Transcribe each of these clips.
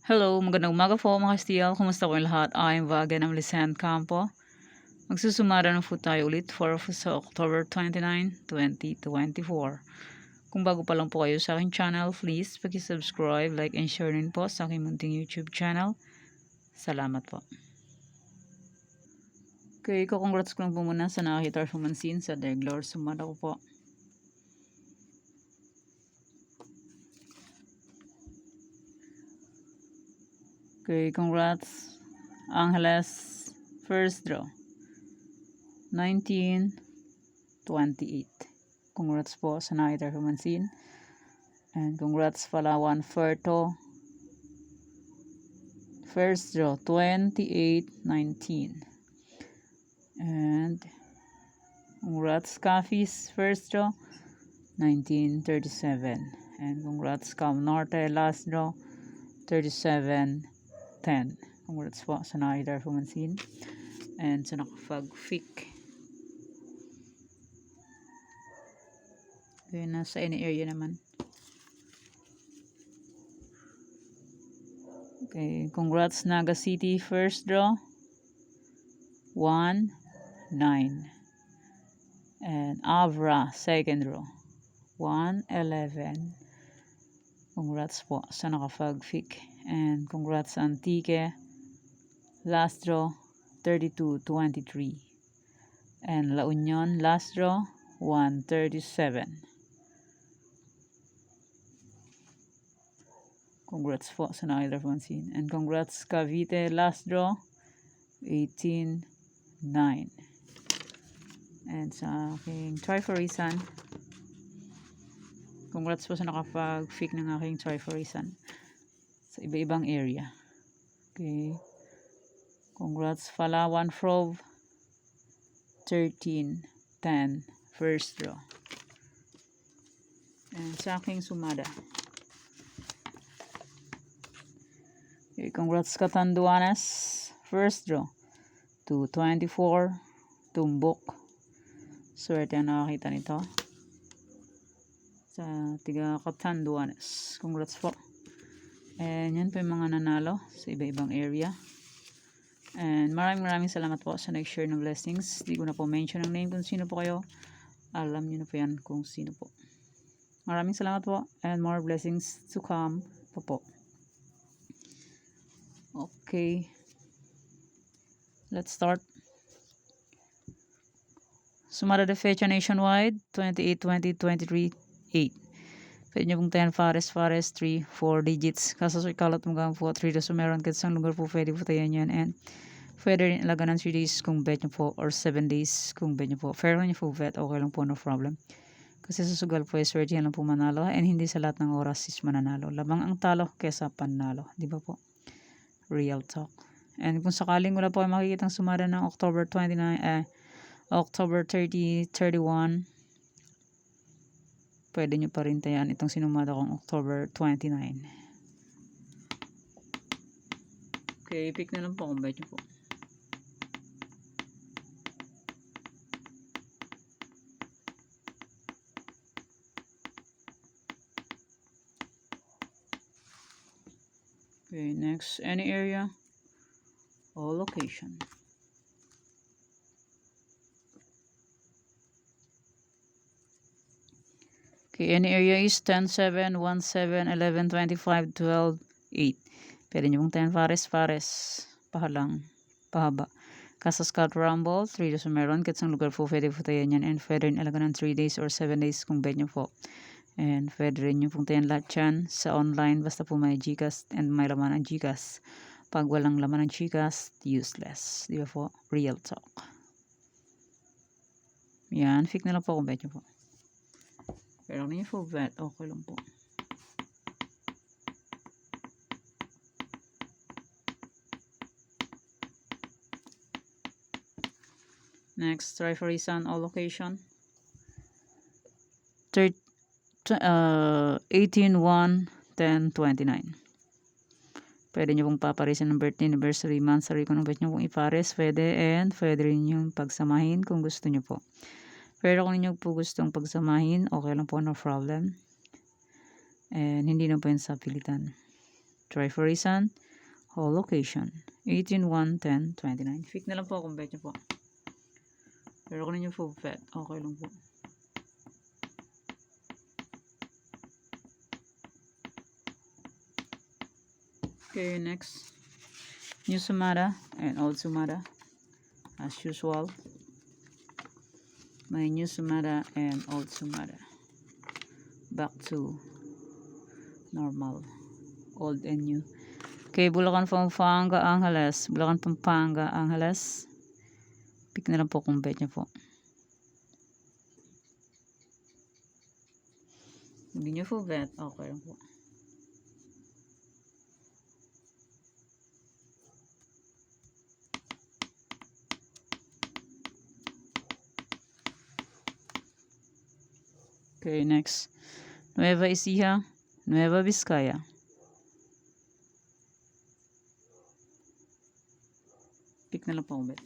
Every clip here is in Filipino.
Hello, magandang umaga po mga Kastiel. Kumusta po yung lahat? I'm Vaga ng Lisan Campo. Magsusumara na po tayo ulit for sa October 29, 2024. Kung bago pa lang po kayo sa aking channel, please paki-subscribe, like, and share rin po sa aking munting YouTube channel. Salamat po. Okay, congrats ko lang po muna sa nakakita or sumansin sa Deglor. Sumara ko po. Okay, congrats. Angeles, first draw. 1928. Congrats po sa nakita or sumansin. And congrats Palawan Ferto. First draw 2819. And congrats Cafis first draw 1937. And congrats Cam Norte last draw 3710. Congrats po sa nakita pumansin and sa nakapag-fic. Okay, nasa any area naman. Okay, congrats Naga City first draw 1-9. And Avra second draw 1-11. Congrats po sa nakapag-fic. And congrats sa Antique last draw 32-23. And La Union last draw 137. Congrats po sa nakita pansin. And congrats Cavite last draw 18-9. And sa aking Triforisan, congrats po sa nakapag-fic ng aking Triforisan sa iba-ibang area. Okay. Congrats Palawan Frove 13-10 first draw. And sa aking Sumada. Okay, congrats Catanduanes first draw 224 Tumbok. Swerte ang nakakita nito sa tiga Catanduanes. Congrats po. And yan po yung mga nanalo sa iba-ibang area. And maraming salamat po sa nag-share ng blessings. Di ko na po mention ang name kung sino po kayo. Alam niyo na po yan kung sino po. Maraming salamat po and more blessings to come po. Okay. Let's start. Sumada de fecha nationwide 28-20-23-8. Pwede nyo pong 10 Fares 3, 4 digits. Kaso sa ikalat mo gang po 3 daso meron kahit isang lugar po pwede po tayo yan. And pwede rin ilaga ng 3 days kung bet nyo po or 7 days kung bet nyo po. Fair lang nyo po bet, okay lang po, no problem. Kasi sa sugal po, swerte yan lang po manalo and hindi sa lahat ng oras is mananalo. Labang ang talo kesa panalo. Di ba po? Real talk. And kung sakaling wala po ay makikitang sumada ng October 30, 31, pwede nyo pa rin tayan itong sinumada kong October 29. Okay, pick na lang po kung bet nyo po. Okay, next, any area or location. Okay, any area is 10, 7, 1, 7, 11, 25, 12, 8. Pwede nyo pong 10 Fares, pahalang, pahaba. Kasa Scout Rumble, 3 days meron, kahit sa lugar po, pwede po tayo yan. And pwede rin alaga ng 3 days or 7 days kung bet nyo po. And pwede rin nyo pong tayan lahat yan sa online, basta po may Gcash and may laman ang Gcash. Pag walang laman ng Gcash, useless. Di ba po? Real talk. Yan, fix na lang po kung bet nyo po. Pero kung nyo po bet, okay lang po. Next, try for Isan all location. 18, 1, 10, 29. Pwede nyo pong paparisin ng birthday, anniversary, monthsary, kung ano bet nyo pong ipares, pwede, and pwede rin yung pagsamahin kung gusto nyo po. Pero kung inyo po gustong pagsamahin, okay lang po, no problem. And hindi na po yun sa pilitan. Triforisan, whole location, 18-1-10-29. Fix na lang po kung bet nyo po. Pero kung ninyo full bet, okay lang po. Okay, next. New Sumada and old Sumada. As usual. My new Sumada and old Sumada. Back to normal. Old and new. Okay, Bulacan, Pampanga, Angeles. Bulacan, Pampanga, Angeles. Pick na lang po kung bet nyo po. Hindi nyo full bet, okay lang po. Okay, next. Nueva Ecija, Nueva Vizcaya. Pick na lang po kung bet.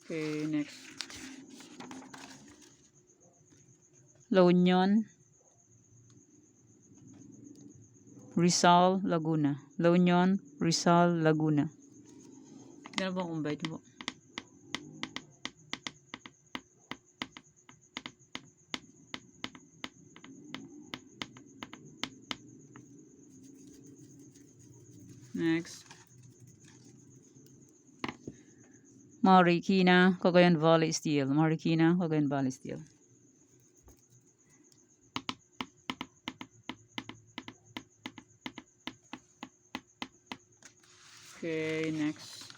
Okay, next. La Union, Rizal, Laguna. La Union, Rizal, Laguna. Pick na lang po kung bet nyo po. Next. Marikina, Cagayan Valley Steel. Marikina, Cagayan Valley Steel. Okay, next.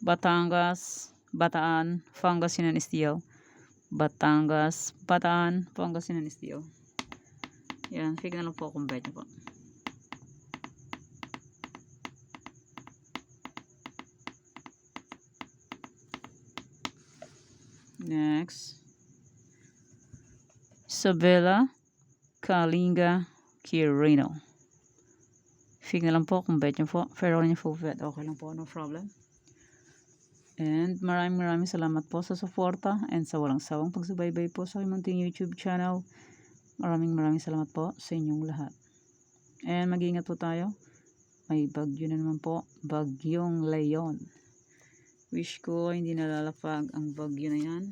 Batangas, Bataan, Pangasinan Steel. Batangas, Bataan, Pangasinan Steel. Yan, fig na lang po kung bet nyo po. Next. Isabela, Kalinga, Quirino. Fig na lang po kung bet nyo po. Pero nyo full bet, okay lang po, no problem. And maraming salamat po sa suporta and sa walang sawang pagsubaybay po sa aking munting YouTube channel. Maraming salamat po sa inyong lahat. And mag-iingat po tayo. May bagyo na naman po. Bagyong Leon. Wish ko hindi nalalapag ang bagyo na yan.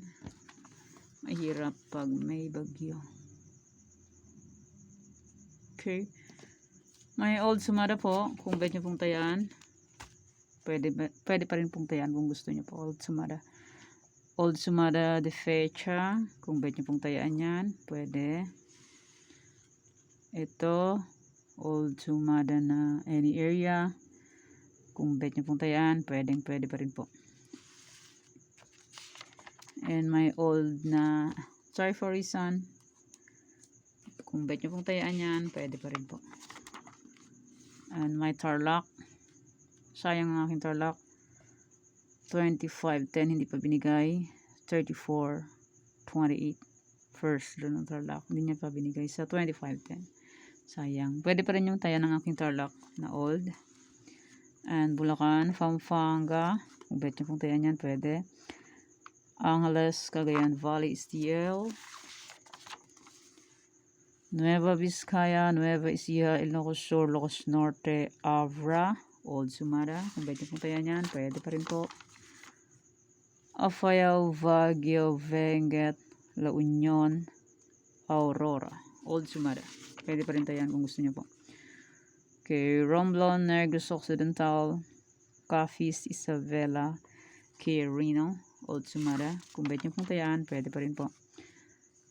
Mahirap pag may bagyo. Okay. May old Sumada po. Kung bet nyo pong tayaan. Pwede pa rin pong tayaan kung gusto nyo po. Old Sumada. Old Sumada de Fecha. Kung bet nyo pong tayaan yan. Pwede. Ito. Old Sumada na any area. Kung bet nyo pong tayaan. Pwede pa rin po. And my old na Triforisan. Kung bet nyo pong tayaan yan. Pwede pa rin po. And my Tarlac. Sayang ang aking Tarlac. 25-10 hindi pa binigay. 34-28 first doon ng Tarlac. Hindi niya pa binigay sa 25-10. Sayang. Pwede pa rin yung taya ng aking Tarlac na old. And Bulacan, Pampanga. Kung bet nyo pong tayan yan, pwede. Angeles, Cagayan Valley Steel. Nueva Vizcaya, Nueva Ecija, Ilocos Sur, Ilocos Norte, Abra. Old Sumada. Kung bet nyo pong tayan yan, pwede pa rin po. Apayao, Baguio, Benguet, La Union, Aurora. Old Sumada. Pwede pa rin tayan kung gusto nyo po. Okay, Romblon, Negros Occidental, Capiz, Isabela, Quirino, Old Sumada. Kung bet nyo pong tayan, pwede pa rin po.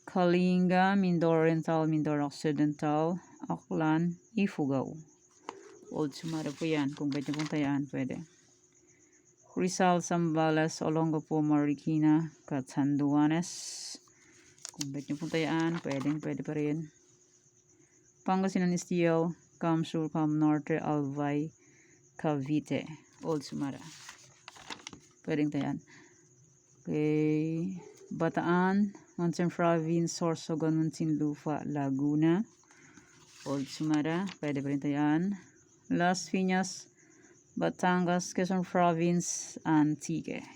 Kalinga, Mindoro Oriental, Mindoro Occidental, Aklan, Ifugao. Old Sumada po yan. Kung bet nyo pong tayaan, pwede. Rizal, Zambales, Olongapo, Marikina, Catanduanes. Kung bet nyo pong tayaan, pwede pa rin. Pangasinan Steel, Cam Sur, Cam Norte, Albay, Cavite. Old Sumada. Pwedeng tayaan. Okay. Bataan, Mountain Province, Sorsogon, Muntinlupa, Laguna. Old Sumada. Pwede pa rin tayaan. Las Piñas, Batangas, Quezon Province, Antique.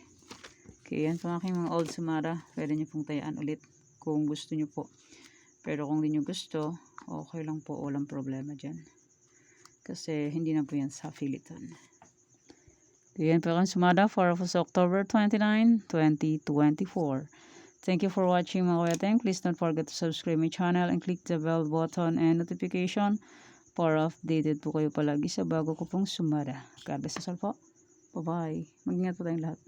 Okay, yan po aking mga old Sumara. Pwede nyo pong tayaan ulit kung gusto nyo po. Pero kung di nyo gusto, okay lang po, walang problema dyan. Kasi hindi na po yan sa Filiton. Yan po ang Sumara for October 29, 2024. Thank you for watching mga kuya. Please don't forget to subscribe my channel and click the bell button and notification para updated po kayo palagi sa bago ko pong Sumara. God bless us all po. Bye-bye. Mag-ingat po tayong lahat.